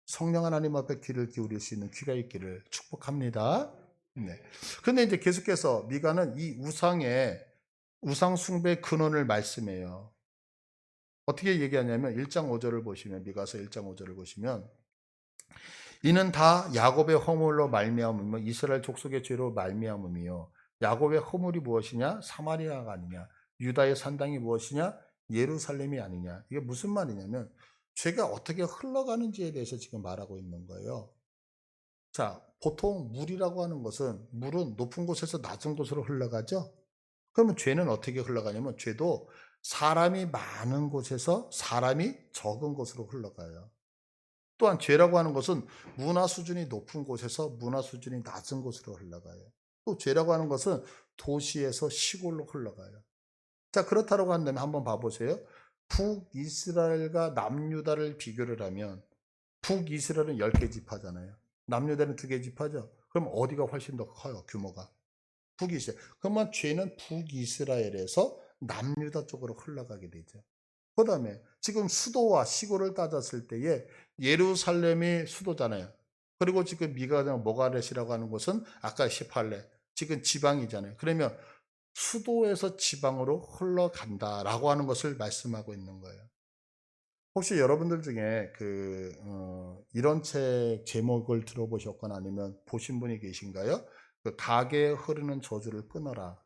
성령 하나님 앞에 귀를 기울일 수 있는 귀가 있기를 축복합니다. 네. 근데 이제 계속해서 미가는 이 우상 숭배의 근원을 말씀해요. 어떻게 얘기하냐면 1장 5절을 보시면, 미가서 1장 5절을 보시면 이는 다 야곱의 허물로 말미암으며 이스라엘 족속의 죄로 말미암음이요 야곱의 허물이 무엇이냐? 사마리아가 아니냐? 유다의 산당이 무엇이냐? 예루살렘이 아니냐? 이게 무슨 말이냐면 죄가 어떻게 흘러가는지에 대해서 지금 말하고 있는 거예요. 자, 보통 물이라고 하는 것은 물은 높은 곳에서 낮은 곳으로 흘러가죠. 그러면 죄는 어떻게 흘러가냐면 죄도 사람이 많은 곳에서 사람이 적은 곳으로 흘러가요. 또한 죄라고 하는 것은 문화 수준이 높은 곳에서 문화 수준이 낮은 곳으로 흘러가요. 또 죄라고 하는 것은 도시에서 시골로 흘러가요. 자, 그렇다고 한다면 한번 봐보세요. 북이스라엘과 남유다를 비교를 하면 북이스라엘은 10개 지파잖아요. 남유다는 2개 지파죠. 그럼 어디가 훨씬 더 커요, 규모가? 북이스라엘. 그러면 죄는 북이스라엘에서 남유다 쪽으로 흘러가게 되죠. 그 다음에 지금 수도와 시골을 따졌을 때에 예루살렘이 수도잖아요. 그리고 지금 미가냐 모가렛이라고 하는 곳은 아까 18렙, 지금 지방이잖아요. 그러면 수도에서 지방으로 흘러간다라고 하는 것을 말씀하고 있는 거예요. 혹시 여러분들 중에 이런 책 제목을 들어보셨거나 아니면 보신 분이 계신가요? 그 가게에 흐르는 저주를 끊어라.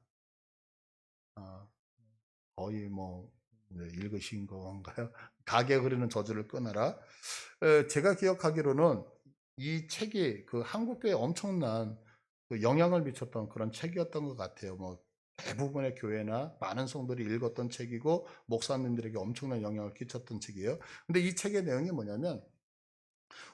아, 거의 뭐 읽으신 건가요? 가게에 흐르는 저주를 끊어라. 제가 기억하기로는 이 책이 그 한국교회에 엄청난 그 영향을 미쳤던 그런 책이었던 것 같아요. 뭐 대부분의 교회나 많은 성도들이 읽었던 책이고 목사님들에게 엄청난 영향을 끼쳤던 책이에요. 근데 이 책의 내용이 뭐냐면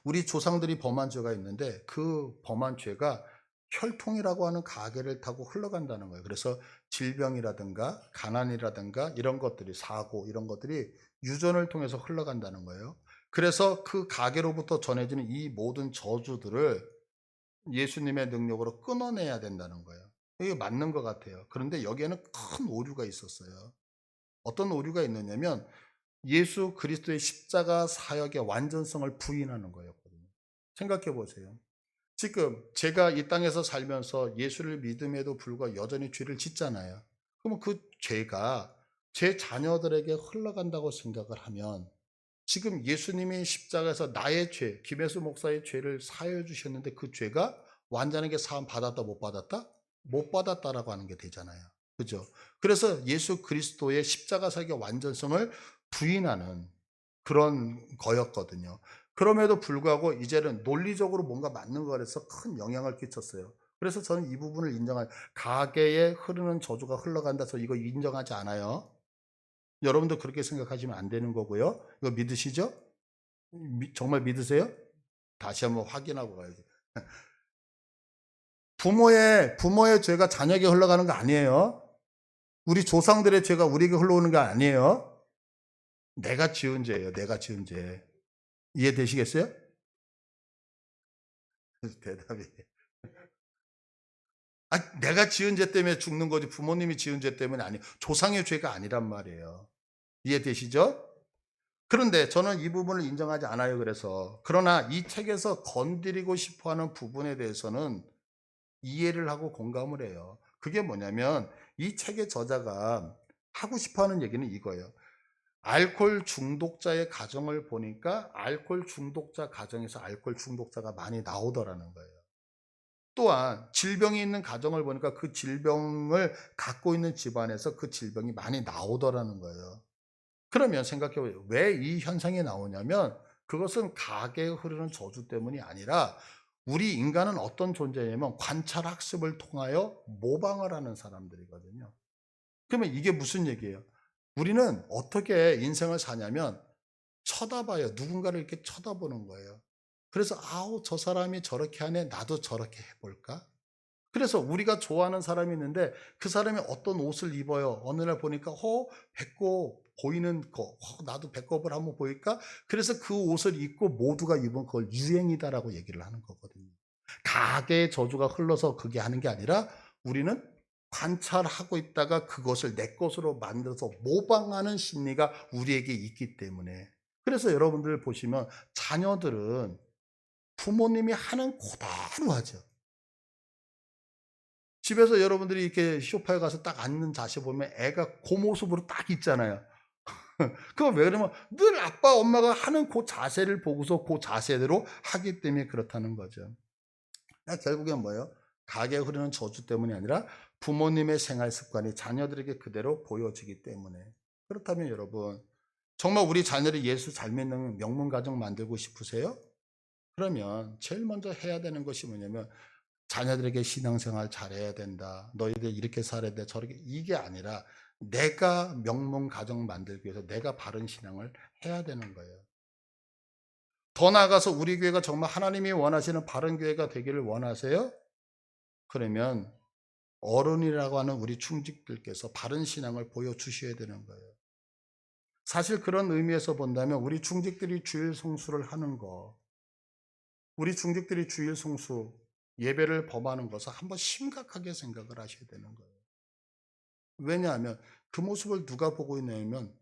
우리 조상들이 범한 죄가 있는데 그 범한 죄가 혈통이라고 하는 가계를 타고 흘러간다는 거예요. 그래서 질병이라든가 가난이라든가 이런 것들이, 사고 이런 것들이 유전을 통해서 흘러간다는 거예요. 그래서 그 가계로부터 전해지는 이 모든 저주들을 예수님의 능력으로 끊어내야 된다는 거예요. 이게 맞는 것 같아요. 그런데 여기에는 큰 오류가 있었어요. 어떤 오류가 있느냐면 예수 그리스도의 십자가 사역의 완전성을 부인하는 거였거든요. 생각해 보세요. 지금 제가 이 땅에서 살면서 예수를 믿음에도 불구하고 여전히 죄를 짓잖아요. 그러면 그 죄가 제 자녀들에게 흘러간다고 생각을 하면 지금 예수님이 십자가에서 나의 죄, 김혜수 목사의 죄를 사하여 주셨는데 그 죄가 완전하게 사함 받았다 못 받았다? 못 받았다라고 하는 게 되잖아요. 그죠? 그래서 예수 그리스도의 십자가 사역의 완전성을 부인하는 그런 거였거든요. 그럼에도 불구하고 이제는 논리적으로 뭔가 맞는 거라서 큰 영향을 끼쳤어요. 그래서 저는 이 부분을 인정할, 가게에 흐르는 저주가 흘러간다 해서 이거 인정하지 않아요. 여러분도 그렇게 생각하시면 안 되는 거고요. 이거 믿으시죠? 정말 믿으세요? 다시 한번 확인하고 가야지. 부모의 죄가 자녀에게 흘러가는 거 아니에요. 우리 조상들의 죄가 우리에게 흘러오는 거 아니에요. 내가 지은 죄예요. 내가 지은 죄. 이해되시겠어요? 대답이. 내가 지은 죄 때문에 죽는 거지 부모님이 지은 죄 때문에 아니에요. 조상의 죄가 아니란 말이에요. 이해되시죠? 그런데 저는 이 부분을 인정하지 않아요. 그러나 이 책에서 건드리고 싶어하는 부분에 대해서는 이해를 하고 공감을 해요. 그게 뭐냐면 이 책의 저자가 하고 싶어하는 얘기는 이거예요. 알코올 중독자의 가정을 보니까 알코올 중독자 가정에서 알코올 중독자가 많이 나오더라는 거예요. 또한 질병이 있는 가정을 보니까 그 질병을 갖고 있는 집안에서 그 질병이 많이 나오더라는 거예요. 그러면 생각해 보세요. 왜 이 현상이 나오냐면 그것은 가계에 흐르는 저주 때문이 아니라 우리 인간은 어떤 존재냐면 관찰 학습을 통하여 모방을 하는 사람들이거든요. 그러면 이게 무슨 얘기예요? 우리는 어떻게 인생을 사냐면 쳐다봐요. 누군가를 이렇게 쳐다보는 거예요. 그래서 아우 저 사람이 저렇게 하네 나도 저렇게 해볼까? 그래서 우리가 좋아하는 사람이 있는데 그 사람이 어떤 옷을 입어요. 어느 날 보니까 배꼽 보이는 거 나도 배꼽을 한번 보일까? 그래서 그 옷을 입고 모두가 입은 그걸 유행이다라고 얘기를 하는 거거든요. 가계의 저주가 흘러서 그게 하는 게 아니라 우리는 관찰하고 있다가 그것을 내 것으로 만들어서 모방하는 심리가 우리에게 있기 때문에 그래서 여러분들 보시면 자녀들은 부모님이 하는 그대로 하죠. 집에서 여러분들이 이렇게 소파에 가서 딱 앉는 자세 보면 애가 그 모습으로 딱 있잖아요. 그거 왜 그러면 늘 아빠 엄마가 하는 그 자세를 보고서 그 자세대로 하기 때문에 그렇다는 거죠. 결국엔 뭐예요? 가게에 흐르는 저주 때문이 아니라 부모님의 생활 습관이 자녀들에게 그대로 보여지기 때문에 그렇다면 여러분 정말 우리 자녀를 예수 잘 믿는 명문 가정 만들고 싶으세요? 그러면 제일 먼저 해야 되는 것이 뭐냐면 자녀들에게 신앙생활 잘해야 된다. 너희들 이렇게 살아야 돼. 저렇게 이게 아니라 내가 명문 가정 만들기 위해서 내가 바른 신앙을 해야 되는 거예요. 더 나아가서 우리 교회가 정말 하나님이 원하시는 바른 교회가 되기를 원하세요? 그러면 어른이라고 하는 우리 충직들께서 바른 신앙을 보여주셔야 되는 거예요. 사실 그런 의미에서 본다면 우리 충직들이 주일 성수를 하는 거, 우리 충직들이 주일 성수, 예배를 범하는 것을 한번 심각하게 생각을 하셔야 되는 거예요. 왜냐하면 그 모습을 누가 보고 있냐면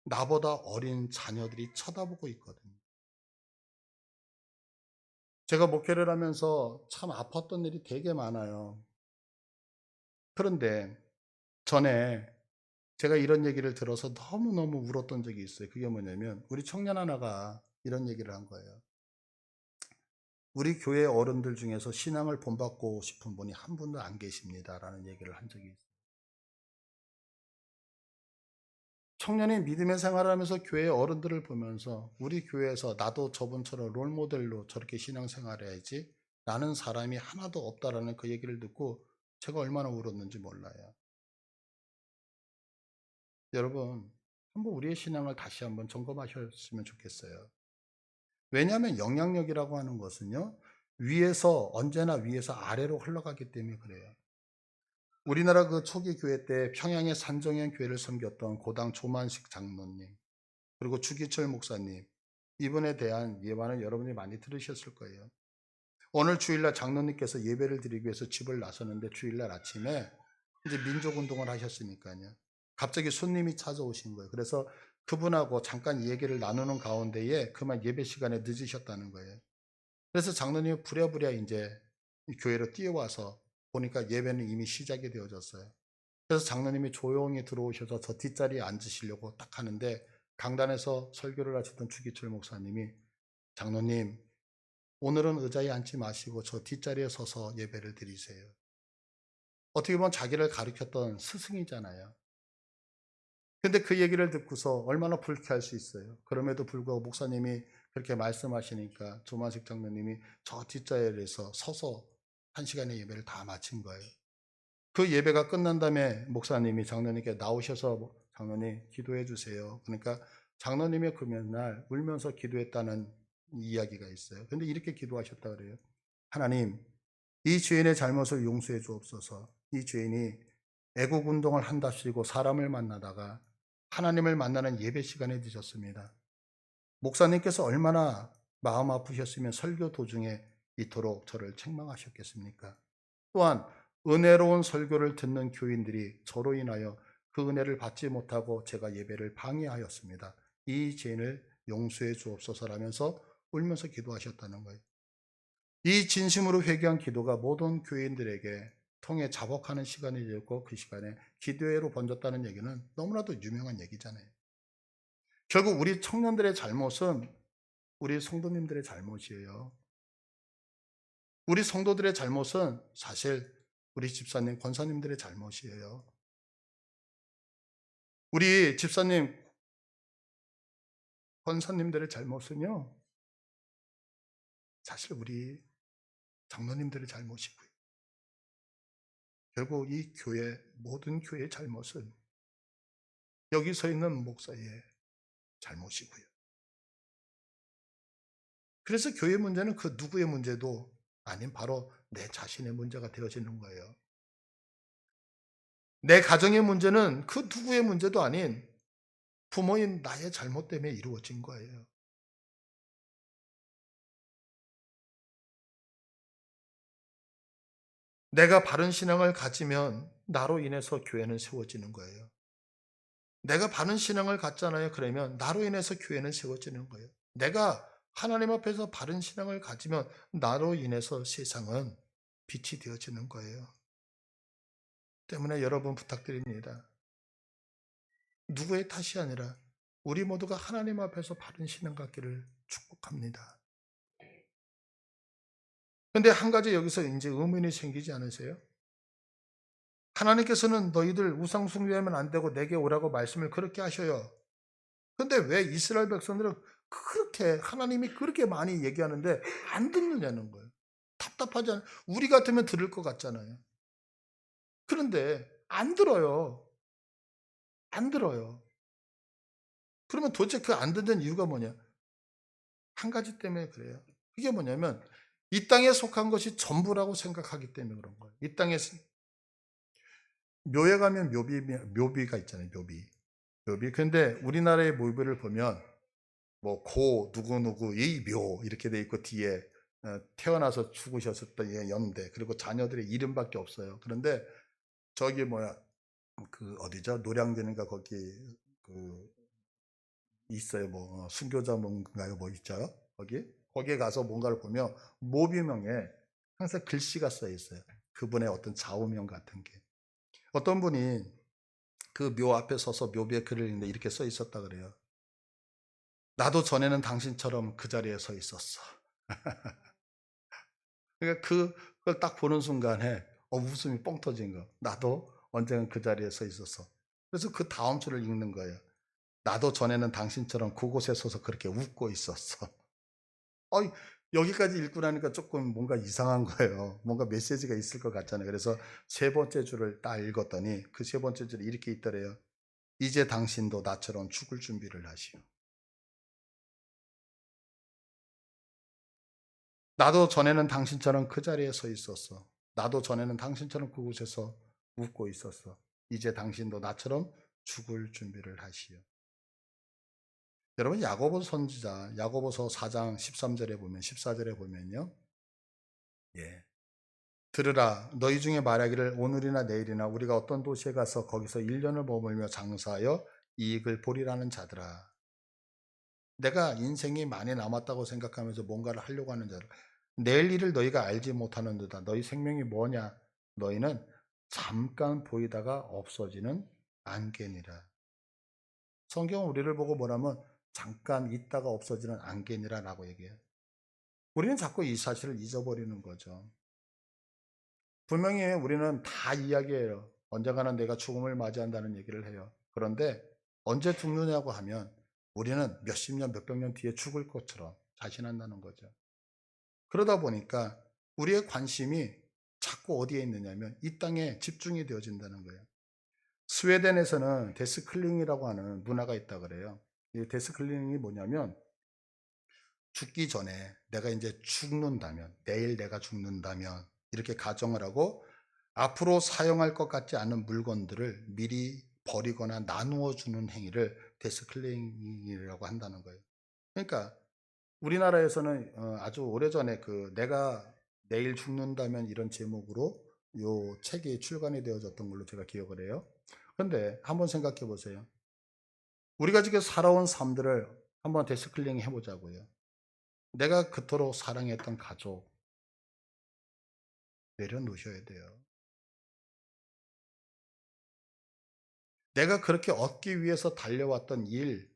나보다 어린 자녀들이 쳐다보고 있거든요. 제가 목회를 하면서 참 아팠던 일이 되게 많아요. 그런데 전에 제가 이런 얘기를 들어서 너무너무 울었던 적이 있어요. 그게 뭐냐면 우리 청년 하나가 이런 얘기를 한 거예요. 우리 교회 어른들 중에서 신앙을 본받고 싶은 분이 한 분도 안 계십니다라는 얘기를 한 적이 있어요. 청년이 믿음의 생활을 하면서 교회 어른들을 보면서 우리 교회에서 나도 저분처럼 롤모델로 저렇게 신앙생활해야지 라는 사람이 하나도 없다라는 그 얘기를 듣고 제가 얼마나 울었는지 몰라요. 여러분 한번 우리의 신앙을 다시 한번 점검하셨으면 좋겠어요. 왜냐하면 영향력이라고 하는 것은요 위에서 언제나 위에서 아래로 흘러가기 때문에 그래요. 우리나라 그 초기 교회 때 평양의 산정현 교회를 섬겼던 고당 조만식 장로님 그리고 주기철 목사님 이분에 대한 예화는 여러분이 많이 들으셨을 거예요. 오늘 주일날 장로님께서 예배를 드리기 위해서 집을 나섰는데 주일날 아침에 이제 민족운동을 하셨으니까요. 갑자기 손님이 찾아오신 거예요. 그래서 그분하고 잠깐 얘기를 나누는 가운데에 그만 예배 시간에 늦으셨다는 거예요. 그래서 장로님이 부랴부랴 이제 교회로 뛰어와서 보니까 예배는 이미 시작이 되어졌어요. 그래서 장로님이 조용히 들어오셔서 저 뒷자리에 앉으시려고 딱 하는데 강단에서 설교를 하시던 주기철 목사님이 장로님, 오늘은 의자에 앉지 마시고 저 뒷자리에 서서 예배를 드리세요. 어떻게 보면 자기를 가르쳤던 스승이잖아요. 근데 그 얘기를 듣고서 얼마나 불쾌할 수 있어요. 그럼에도 불구하고 목사님이 그렇게 말씀하시니까 조만식 장로님이 저 뒷자리에서 서서 1시간의 예배를 다 마친 거예요. 그 예배가 끝난 다음에 목사님이 장로님께 나오셔서 장로님 기도해 주세요. 그러니까 장로님의 금요날 울면서 기도했다는 이야기가 있어요. 근데 이렇게 기도하셨다 그래요. 하나님, 이 죄인의 잘못을 용서해 주옵소서. 이 죄인이 애국 운동을 한답시고 사람을 만나다가 하나님을 만나는 예배 시간에 늦었습니다. 목사님께서 얼마나 마음 아프셨으면 설교 도중에 이토록 저를 책망하셨겠습니까? 또한 은혜로운 설교를 듣는 교인들이 저로 인하여 그 은혜를 받지 못하고 제가 예배를 방해하였습니다. 이 죄인을 용서해 주옵소서라면서 울면서 기도하셨다는 거예요. 이 진심으로 회개한 기도가 모든 교인들에게 통해 자복하는 시간이 되었고 그 시간에 기도회로 번졌다는 얘기는 너무나도 유명한 얘기잖아요. 결국 우리 청년들의 잘못은 우리 성도님들의 잘못이에요. 우리 성도들의 잘못은 사실 우리 집사님, 권사님들의 잘못이에요. 우리 집사님, 권사님들의 잘못은요, 사실 우리 장로님들의 잘못이고요. 결국 이 교회, 모든 교회의 잘못은 여기 서 있는 목사의 잘못이고요. 그래서 교회 문제는 그 누구의 문제도 아닌 바로 내 자신의 문제가 되어지는 거예요. 내 가정의 문제는 그 누구의 문제도 아닌 부모인 나의 잘못 때문에 이루어진 거예요. 내가 바른 신앙을 가지면 나로 인해서 교회는 세워지는 거예요. 내가 바른 신앙을 갖잖아요. 그러면 나로 인해서 교회는 세워지는 거예요. 내가 하나님 앞에서 바른 신앙을 가지면 나로 인해서 세상은 빛이 되어지는 거예요. 때문에 여러분 부탁드립니다. 누구의 탓이 아니라 우리 모두가 하나님 앞에서 바른 신앙 갖기를 축복합니다. 근데 한 가지 여기서 이제 의문이 생기지 않으세요? 하나님께서는 너희들 우상 숭배하면 안 되고 내게 오라고 말씀을 그렇게 하셔요. 근데 왜 이스라엘 백성들은 그렇게 하나님이 그렇게 많이 얘기하는데 안 듣느냐는 거예요. 답답하지 않아요? 우리 같으면 들을 것 같잖아요. 그런데 안 들어요. 안 들어요. 그러면 도대체 그 안 듣는 이유가 뭐냐? 한 가지 때문에 그래요. 그게 뭐냐면 이 땅에 속한 것이 전부라고 생각하기 때문에 그런 거예요. 이 땅에 묘에 가면 묘비가 있잖아요. 묘비. 근데 우리나라의 묘비를 보면 뭐 고 누구누구 이 묘 이렇게 돼 있고 뒤에 태어나서 죽으셨었던 예 연대 그리고 자녀들의 이름밖에 없어요. 그런데 저기 뭐야 그 어디죠? 노량진인가 거기 그 있어요. 뭐 순교자 뭔가요? 뭐 있죠? 거기에 가서 뭔가를 보면 묘비명에 항상 글씨가 써 있어요. 그분의 어떤 좌우명 같은 게. 어떤 분이 그 묘 앞에 서서 묘비에 글을 읽는데 이렇게 써 있었다 그래요. 나도 전에는 당신처럼 그 자리에 서 있었어. 그러니까 그걸 딱 보는 순간에 웃음이 뻥 터진 거. 나도 언젠가 그 자리에 서 있었어. 그래서 그 다음 줄을 읽는 거예요. 나도 전에는 당신처럼 그곳에 서서 그렇게 웃고 있었어. 어이, 여기까지 읽고 나니까 조금 뭔가 이상한 거예요. 뭔가 메시지가 있을 것 같잖아요. 그래서 세 번째 줄을 딱 읽었더니 그 세 번째 줄이 이렇게 있더래요. 이제 당신도 나처럼 죽을 준비를 하시오. 나도 전에는 당신처럼 그 자리에 서 있었어. 나도 전에는 당신처럼 그곳에서 웃고 있었어. 이제 당신도 나처럼 죽을 준비를 하시오. 여러분 야고보 선지자 야고보서 4장 13절에 보면 14절에 보면요. 예. 들으라 너희 중에 말하기를 오늘이나 내일이나 우리가 어떤 도시에 가서 거기서 1년을 머물며 장사하여 이익을 보리라는 자들아. 내가 인생이 많이 남았다고 생각하면서 뭔가를 하려고 하는 자들, 내일 일을 너희가 알지 못하는도다. 너희 생명이 뭐냐? 너희는 잠깐 보이다가 없어지는 안개니라. 성경은 우리를 보고 뭐라면 잠깐 있다가 없어지는 안개니라라고 얘기해요. 우리는 자꾸 이 사실을 잊어버리는 거죠. 분명히 우리는 다 이야기해요. 언젠가는 내가 죽음을 맞이한다는 얘기를 해요. 그런데 언제 죽느냐고 하면 우리는 몇십 년, 몇백 년 뒤에 죽을 것처럼 자신한다는 거죠. 그러다 보니까 우리의 관심이 자꾸 어디에 있느냐면 이 땅에 집중이 되어진다는 거예요. 스웨덴에서는 데스클링이라고 하는 문화가 있다 그래요. 이 데스클링이 뭐냐면 죽기 전에 내가 이제 죽는다면, 내일 내가 죽는다면 이렇게 가정을 하고 앞으로 사용할 것 같지 않은 물건들을 미리 버리거나 나누어 주는 행위를 데스클링이라고 한다는 거예요. 그러니까 우리나라에서는 아주 오래전에 그 내가 내일 죽는다면 이런 제목으로 요 책이 출간이 되어졌던 걸로 제가 기억을 해요. 그런데 한번 생각해 보세요. 우리가 지금 살아온 삶들을 한번 데스클링 해보자고요. 내가 그토록 사랑했던 가족 내려놓으셔야 돼요. 내가 그렇게 얻기 위해서 달려왔던 일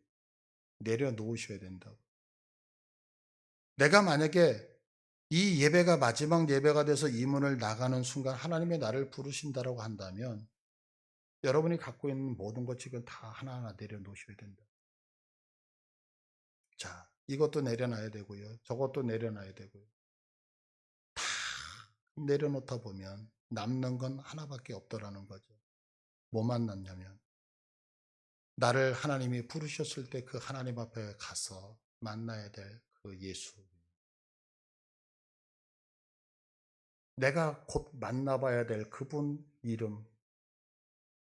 내려놓으셔야 된다고. 내가 만약에 이 예배가 마지막 예배가 돼서 이 문을 나가는 순간 하나님의 나를 부르신다라고 한다면 여러분이 갖고 있는 모든 것 지금 다 하나하나 내려놓으셔야 된다. 자, 이것도 내려놔야 되고요. 저것도 내려놔야 되고요. 다 내려놓다 보면 남는 건 하나밖에 없더라는 거죠. 뭐만 남냐면 나를 하나님이 부르셨을 때 그 하나님 앞에 가서 만나야 될 그 예수. 내가 곧 만나봐야 될 그분 이름.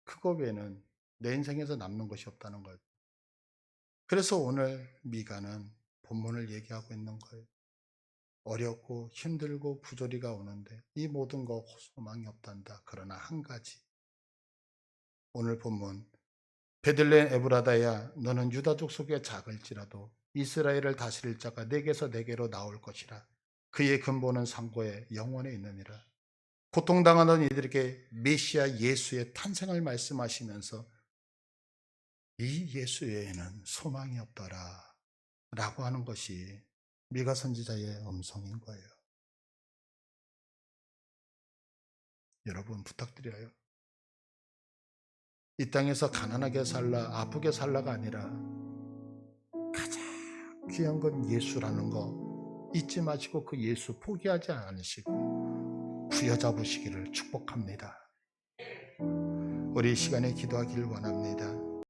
그거 외에는 내 인생에서 남는 것이 없다는 거죠. 그래서 오늘 미가는 본문을 얘기하고 있는 거예요. 어렵고 힘들고 부조리가 오는데 이 모든 거 소망이 없단다. 그러나 한 가지. 오늘 본문 베들레헴 에브라다야 너는 유다족 속에 작을지라도 이스라엘을 다스릴 자가 내게서 내게로 나올 것이라. 그의 근본은 상고에 영원에 있느니라. 고통당하는 이들에게 메시아 예수의 탄생을 말씀하시면서 이 예수 외에는 소망이 없더라 라고 하는 것이 미가 선지자의 음성인 거예요. 여러분 부탁드려요. 이 땅에서 가난하게 살라 아프게 살라가 아니라 가장 귀한 건 예수라는 거 잊지 마시고 그 예수 포기하지 않으시고 부여잡으시기를 축복합니다. 우리 이 시간에 기도하기를 원합니다.